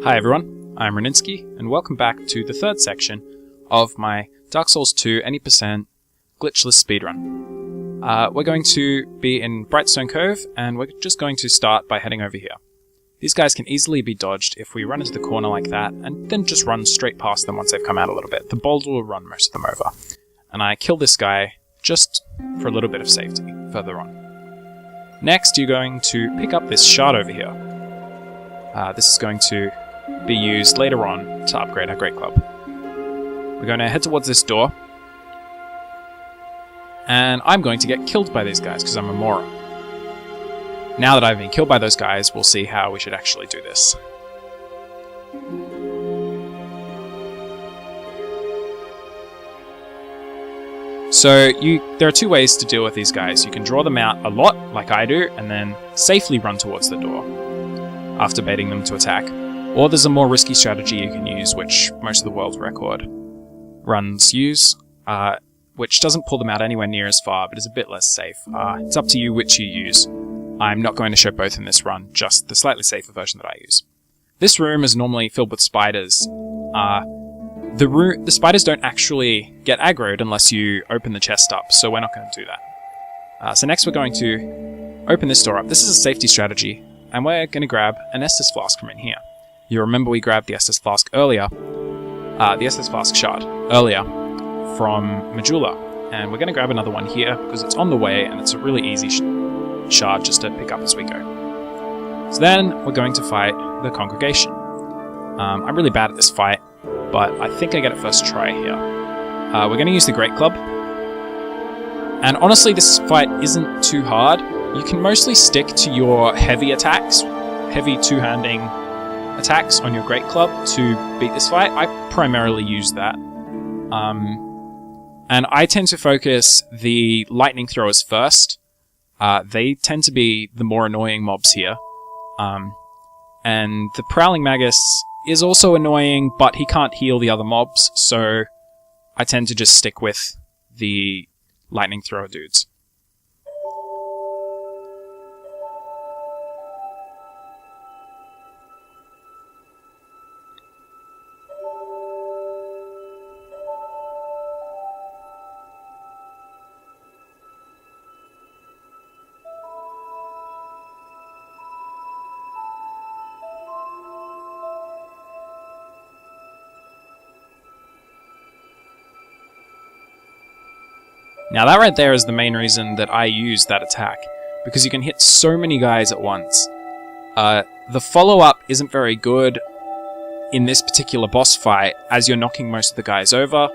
Hi everyone, I'm Reninsky, and welcome back to the third section of my Dark Souls 2 any% glitchless speedrun. We're going to be in Brightstone Cove, and we're just going to start by heading over here. These guys can easily be dodged if we run into the corner like that, and then just run straight past them once they've come out a little bit. The boulder will run most of them over. And I kill this guy just for a little bit of safety further on. Next, you're going to pick up this shard over here. This is going to be used later on to upgrade our Great Club. We're going to head towards this door, and I'm going to get killed by these guys because I'm a moron. Now that I've been killed by those guys, we'll see how we should actually do this. So there are two ways to deal with these guys. You can draw them out a lot, like I do, and then safely run towards the door after baiting them to attack. Or there's a more risky strategy you can use, which most of the world record runs use, which doesn't pull them out anywhere near as far, but is a bit less safe. It's up to you which you use. I'm not going to show both in this run, just the slightly safer version that I use. This room is normally filled with spiders. The spiders don't actually get aggroed unless you open the chest up, so we're not going to do that. So next we're going to open this door up. This is a safety strategy, and we're going to grab an Estus Flask from in here. You remember we grabbed the Estus Flask earlier, the Estus Flask shard earlier from Majula, and we're going to grab another one here because it's on the way and it's a really easy shard just to pick up as we go. So then we're going to fight the Congregation. I'm really bad at this fight, but I think I get it first try here. We're going to use the Great Club, and honestly this fight isn't too hard. You can mostly stick to your heavy attacks, heavy two-handing attacks on your Great Club to beat this fight. I primarily use that. And I tend to focus the lightning throwers first. They tend to be the more annoying mobs here. And the Prowling Magus is also annoying, but he can't heal the other mobs, so I tend to just stick with the lightning thrower dudes. Now that right there is the main reason that I use that attack, because you can hit so many guys at once. The follow-up isn't very good in this particular boss fight, as you're knocking most of the guys over,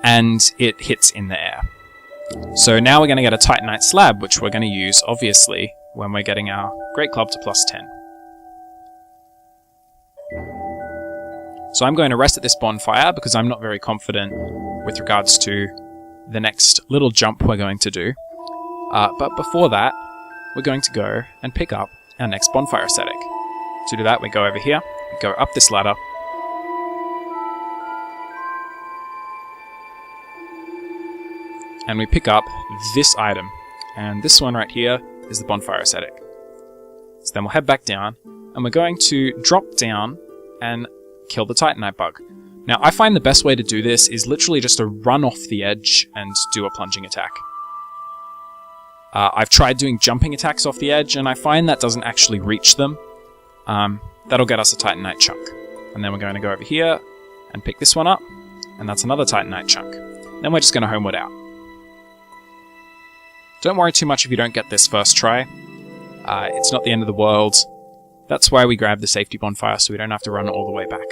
and it hits in the air. So now we're going to get a Titanite Slab, which we're going to use, obviously, when we're getting our Great Club to +10. So I'm going to rest at this bonfire, because I'm not very confident with regards to the next little jump we're going to do. But before that, we're going to go and pick up our next bonfire aesthetic. To do that, we go over here, we go up this ladder, and we pick up this item. And this one right here is the bonfire aesthetic. So then we'll head back down, and we're going to drop down and kill the Titanite bug. Now, I find the best way to do this is literally just to run off the edge and do a plunging attack. I've tried doing jumping attacks off the edge, and I find that doesn't actually reach them. That'll get us a Titanite chunk. And then we're going to go over here and pick this one up, and that's another Titanite chunk. Then we're just going to homeward out. Don't worry too much if you don't get this first try. It's not the end of the world. That's why we grab the safety bonfire, so we don't have to run all the way back.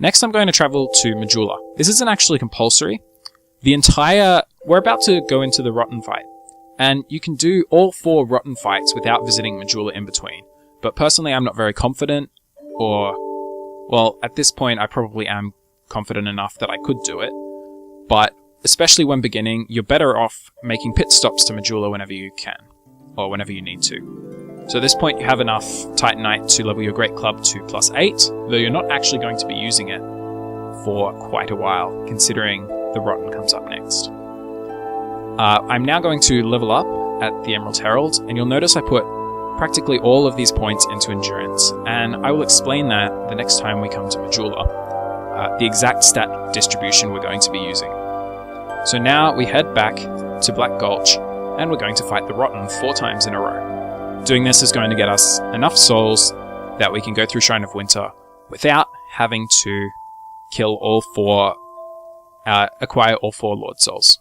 Next, I'm going to travel to Majula. This isn't actually compulsory. We're about to go into the Rotten fight, and you can do all 4 Rotten fights without visiting Majula in between. But personally, I'm not very confident, well, at this point, I probably am confident enough that I could do it. But especially when beginning, you're better off making pit stops to Majula whenever you can, or whenever you need to. So at this point you have enough Titanite to level your Great Club to +8, though you're not actually going to be using it for quite a while, considering the Rotten comes up next. I'm now going to level up at the Emerald Herald, and you'll notice I put practically all of these points into endurance, and I will explain that the next time we come to Majula, the exact stat distribution we're going to be using. So now we head back to Black Gulch, and we're going to fight the Rotten 4 times in a row. Doing this is going to get us enough souls that we can go through Shrine of Winter without having to kill all 4, acquire all 4 Lord Souls.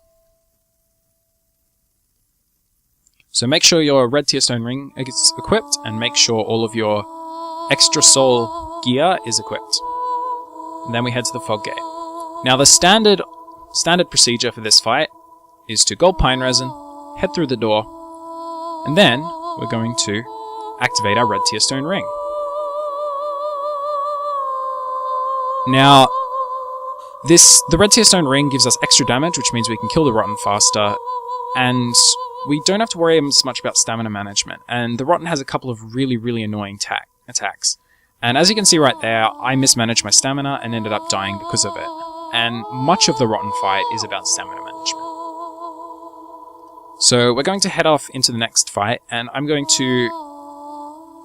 So make sure your red tier stone ring is equipped, and make sure all of your extra soul gear is equipped. And then we head to the Fog Gate. Now the standard procedure for this fight is to gold pine resin, head through the door, and then we're going to activate our red tier stone ring. Now, the red tier stone ring gives us extra damage, which means we can kill the Rotten faster, and we don't have to worry as much about stamina management. And the Rotten has a couple of really, really annoying attacks. And as you can see right there, I mismanaged my stamina and ended up dying because of it. And much of the Rotten fight is about stamina management. So we're going to head off into the next fight, and I'm going to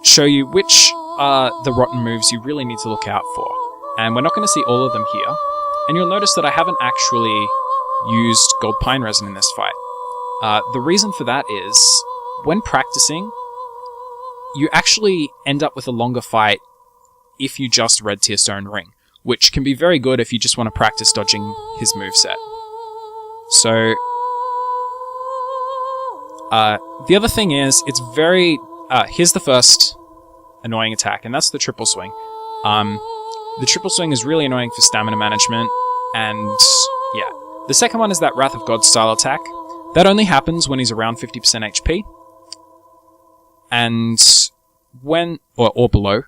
show you which are the Rotten moves you really need to look out for. And we're not going to see all of them here. And you'll notice that I haven't actually used gold pine resin in this fight. The reason for that is, when practicing, you actually end up with a longer fight if you just red tier stone ring, which can be very good if you just want to practice dodging his moveset. So, the other thing is, it's very... here's the first annoying attack, and that's the triple swing. The triple swing is really annoying for stamina management, and yeah. The second one is that Wrath of God style attack. That only happens when he's around 50% HP, and when... or below,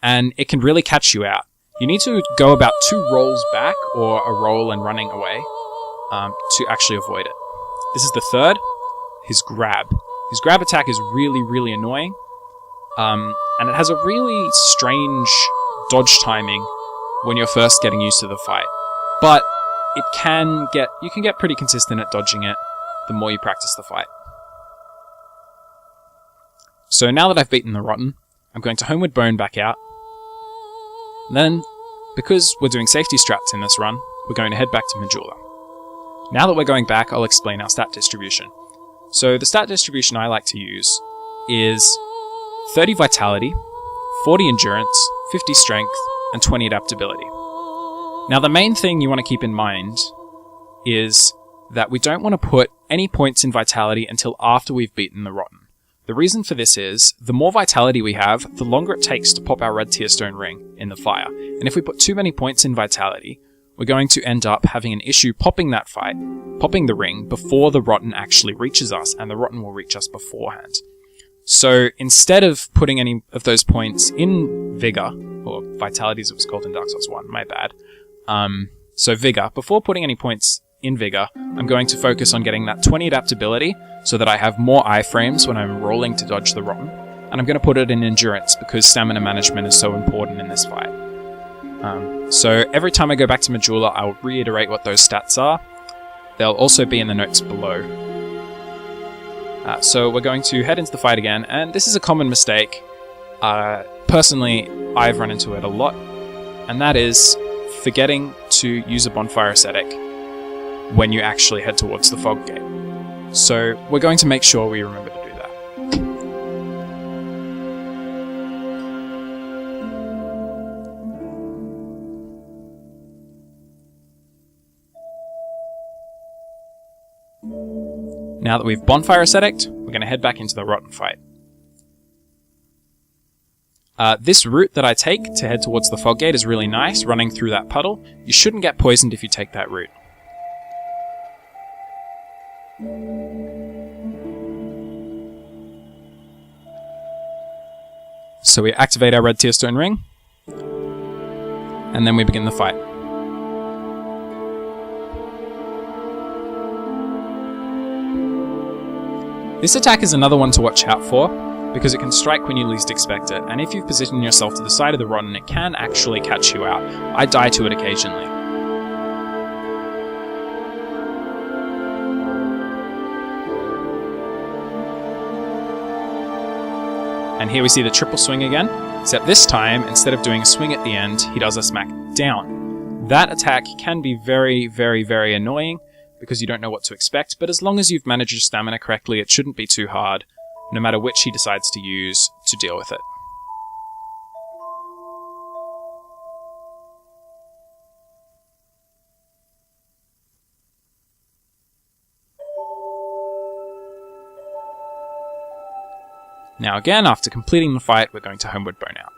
and it can really catch you out. You need to go about 2 rolls back, or a roll and running away, to actually avoid it. This is the third, his grab. His grab attack is really, really annoying, and it has a really strange dodge timing when you're first getting used to the fight. But you can get pretty consistent at dodging it the more you practice the fight. So now that I've beaten the Rotten, I'm going to Homeward Bone back out. And then, because we're doing safety strats in this run, we're going to head back to Majula. Now that we're going back, I'll explain our stat distribution. So the stat distribution I like to use is 30 Vitality, 40 Endurance, 50 Strength, and 20 Adaptability. Now the main thing you want to keep in mind is that we don't want to put any points in Vitality until after we've beaten the Rotten. The reason for this is, the more Vitality we have, the longer it takes to pop our red tier stone ring in the fire. And if we put too many points in Vitality, we're going to end up having an issue popping the ring, before the Rotten actually reaches us, and the Rotten will reach us beforehand. So instead of putting any of those points in Vigor, or Vitality as it was called in Dark Souls 1, my bad. So Vigor, before putting any points in Vigor, I'm going to focus on getting that 20 Adaptability so that I have more iframes when I'm rolling to dodge the Rotten. And I'm going to put it in Endurance because stamina management is so important in this fight. So every time I go back to Majula, I'll reiterate what those stats are. They'll also be in the notes below. So we're going to head into the fight again, and this is a common mistake. Personally, I've run into it a lot, and that is forgetting to use a bonfire ascetic when you actually head towards the Fog Gate. So we're going to make sure we remember to do that. Now that we've bonfire ascetic'd, we're going to head back into the Rotten fight. This route that I take to head towards the Fog Gate is really nice, running through that puddle. You shouldn't get poisoned if you take that route. So we activate our red tier stone ring, and then we begin the fight. This attack is another one to watch out for, because it can strike when you least expect it, and if you've positioned yourself to the side of the Rotten, it can actually catch you out. I die to it occasionally. And here we see the triple swing again, except this time, instead of doing a swing at the end, he does a smack down. That attack can be very, very, very annoying, because you don't know what to expect, but as long as you've managed your stamina correctly, it shouldn't be too hard, no matter which he decides to use to deal with it. Now again, after completing the fight, we're going to Homeward Burnout.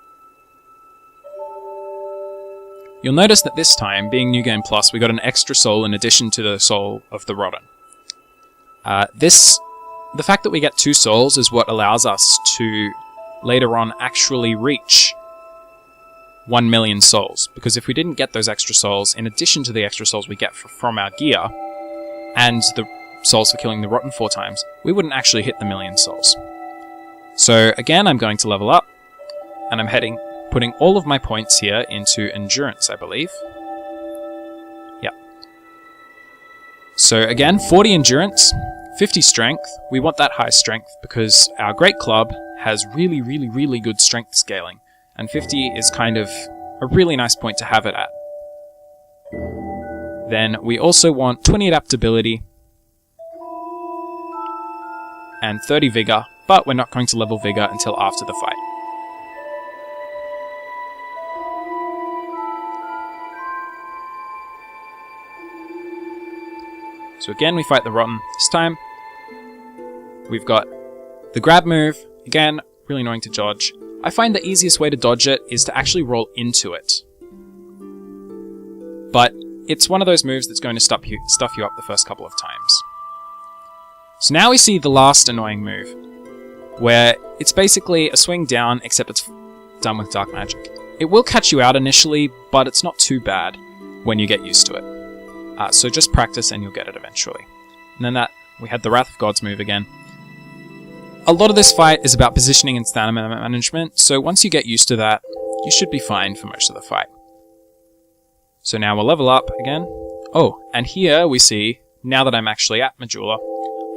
You'll notice that this time, being New Game Plus, we got an extra soul in addition to the soul of the Rotten. The fact that we get 2 souls is what allows us to, later on, actually reach 1 million souls. Because if we didn't get those extra souls, in addition to the extra souls we get from our gear, and the souls for killing the Rotten 4 times, we wouldn't actually hit the 1 million souls. So again, I'm going to level up, and I'm putting all of my points here into Endurance, I believe. Yep. So again, 40 Endurance, 50 Strength. We want that high Strength because our Great Club has really, really, really good Strength scaling, and 50 is kind of a really nice point to have it at. Then we also want 20 Adaptability and 30 Vigor, but we're not going to level Vigor until after the fight. So again, we fight the Rotten. This time, we've got the grab move. Again, really annoying to dodge. I find the easiest way to dodge it is to actually roll into it. But it's one of those moves that's going to stuff you up the first couple of times. So now we see the last annoying move, where it's basically a swing down, except it's done with dark magic. It will catch you out initially, but it's not too bad when you get used to it. So just practice and you'll get it eventually. And then we had the Wrath of Gods move again. A lot of this fight is about positioning and stamina management, so once you get used to that, you should be fine for most of the fight. So now we'll level up again. Oh, and here we see, now that I'm actually at Majula,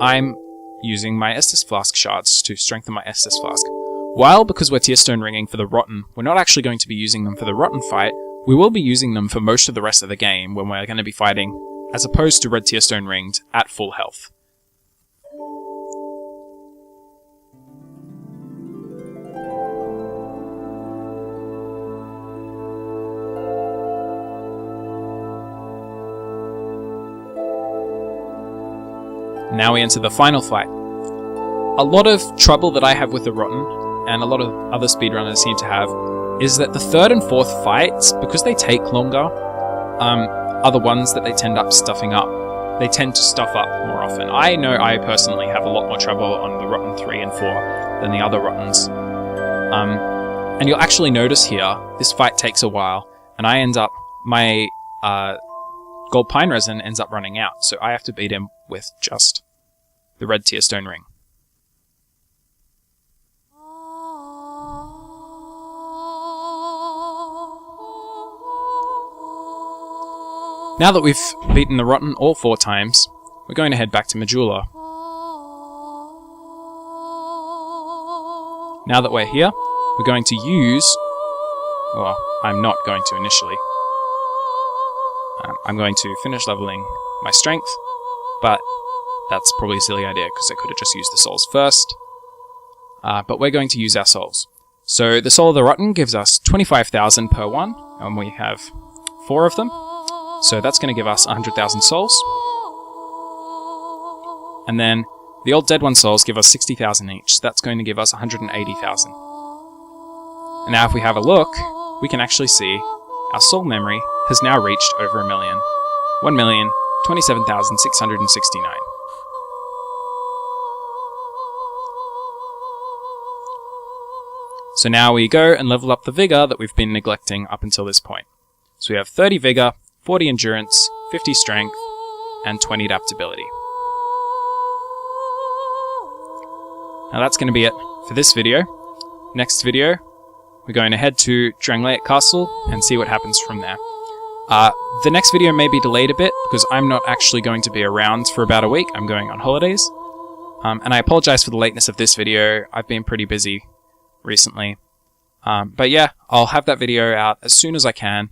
I'm using my Estus Flask shards to strengthen my Estus Flask. While, because we're Tearstone ringing for the Rotten, we're not actually going to be using them for the Rotten fight, we will be using them for most of the rest of the game when we're going to be fighting, as opposed to Red Tearstone ringed, at full health. Now we enter the final fight. A lot of trouble that I have with the Rotten, and a lot of other speedrunners seem to have, is that the 3rd and 4th fights, because they take longer, are the ones that they tend up stuffing up. They tend to stuff up more often. I know I personally have a lot more trouble on the Rotten 3 and 4 than the other Rottens. And you'll actually notice here, this fight takes a while, and I end up, my Gold Pine Resin ends up running out, so I have to beat him with just the Red Tearstone ring. Now that we've beaten the Rotten all 4 times, we're going to head back to Majula. Now that we're here, we're going to use... Well, I'm not going to initially. I'm going to finish leveling my strength, but that's probably a silly idea because I could have just used the souls first. But we're going to use our souls. So the Soul of the Rotten gives us 25,000 per one, and we have 4 of them. So that's going to give us 100,000 souls. And then the Old Dead One souls give us 60,000 each. So that's going to give us 180,000. And now if we have a look, we can actually see our soul memory has now reached over 1 million. 1,027,669. So now we go and level up the Vigor that we've been neglecting up until this point. So we have 30 Vigor, 40 Endurance, 50 Strength, and 20 Adaptability. Now that's going to be it for this video. Next video, we're going to head to Drangleic Castle and see what happens from there. The next video may be delayed a bit because I'm not actually going to be around for about a week. I'm going on holidays. And I apologize for the lateness of this video. I've been pretty busy recently. But yeah, I'll have that video out as soon as I can.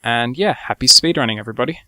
And yeah, happy speedrunning, everybody.